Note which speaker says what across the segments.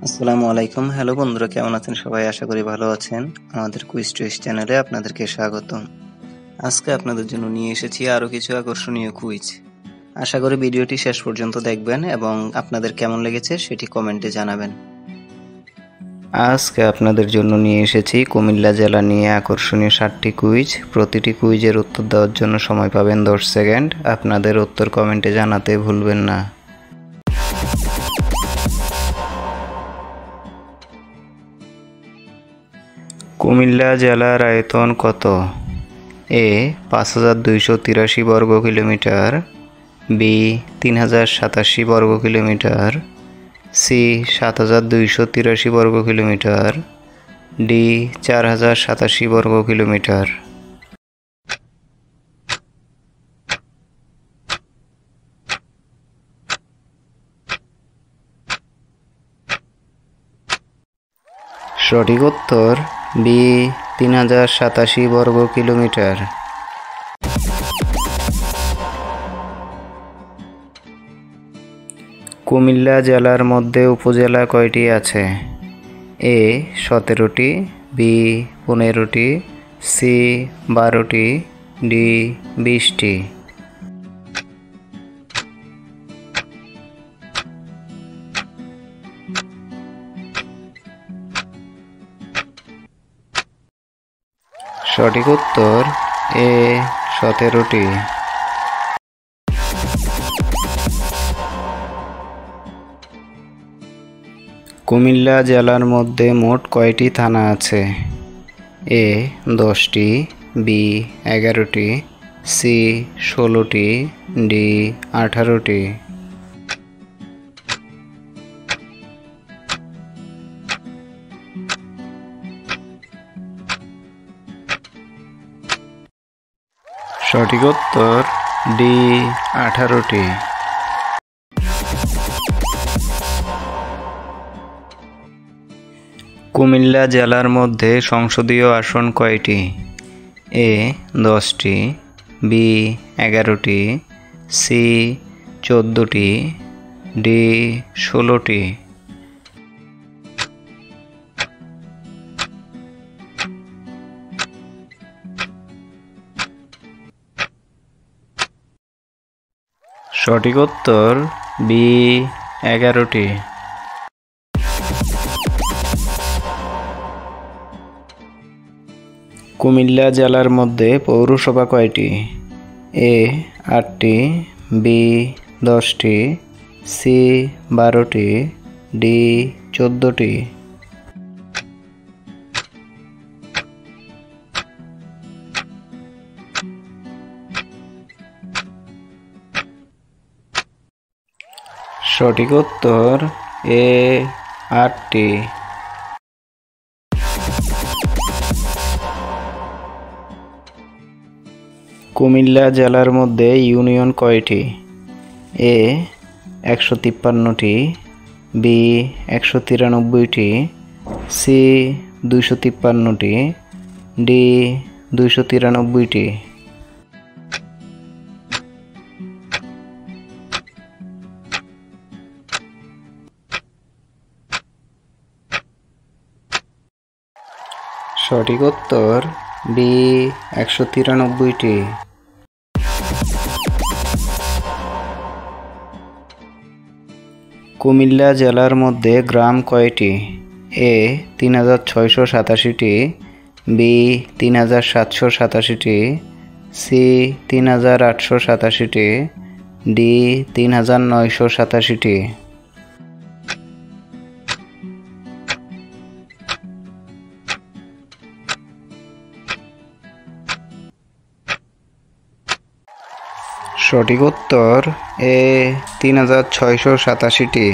Speaker 1: আসসালামু আলাইকুম। হ্যালো বন্ধুরা, কেমন আছেন সবাই? আশা করি ভালো আছেন। আমাদের কুইজ টুইজ চ্যানেলে আপনাদেরকে স্বাগতম। আজকে আপনাদের জন্য নিয়ে এসেছি আরও কিছু আকর্ষণীয় কুইজ। আশা করি ভিডিওটি শেষ পর্যন্ত দেখবেন এবং আপনাদের কেমন লেগেছে সেটি কমেন্টে জানাবেন। আজকে আপনাদের জন্য নিয়ে এসেছি কুমিল্লা জেলা নিয়ে আকর্ষণীয় 7টি কুইজ। প্রতিটি কুইজের উত্তর দেওয়ার জন্য সময় পাবেন 10 সেকেন্ড। আপনাদের উত্তর কমেন্টে জানাতে ভুলবেন না। কুমিল্লা জেলার আয়তন কত? এ 5283 বর্গ কিলোমিটার, বি 3087 বর্গ কিলোমিটার, সি 7283 বর্গ কিলোমিটার, ডি 4087 বর্গ কিলোমিটার। সঠিক উত্তর বি 3087 বর্গ কিলোমিটার। কুমিল্লা জেলার মধ্যে উপজেলা কয়টি আছে? এ 17টি, বি 15টি, সি 12টি, ডি 20টি। সঠিক উত্তর এ 17টি। কুমিল্লা জেলার মধ্যে মোট কয়টি থানা আছে? এ 10টি, বি 11টি, সি 16টি, ডি 18টি। সঠিক উত্তর ডি 18টি। কুমিল্লা জেলার মধ্যে সংসদীয় আসন কয়টি? এ 10টি, বি 11টি, সি 14টি, ডি 16টি। সঠিক উত্তর বি 11টি। কুমিল্লা জেলার মধ্যে পৌরসভা কয়টি? এ 8টি, বি 10টি, সি 12টি, ডি 14টি। সঠিক উত্তর এ 8টি। কুমিল্লা জেলার মধ্যে ইউনিয়ন কয়টি? এ 153টি, বি 193টি, সি 253টি, ডি 293টি। সঠিক উত্তর বি 193টি। কুমিল্লা জেলার মধ্যে গ্রাম কয়টি? এ 3687টি, বি 3787টি, সি 3887টি, ডি 3987টি। সঠিক উত্তর এ 3687টি।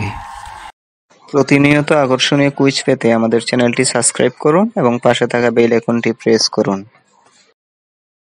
Speaker 1: প্রতিনিয়ত আকর্ষণীয় কুইজ পেতে আমাদের চ্যানেলটি সাবস্ক্রাইব করুন এবং পাশে থাকা বেল আইকনটি প্রেস করুন।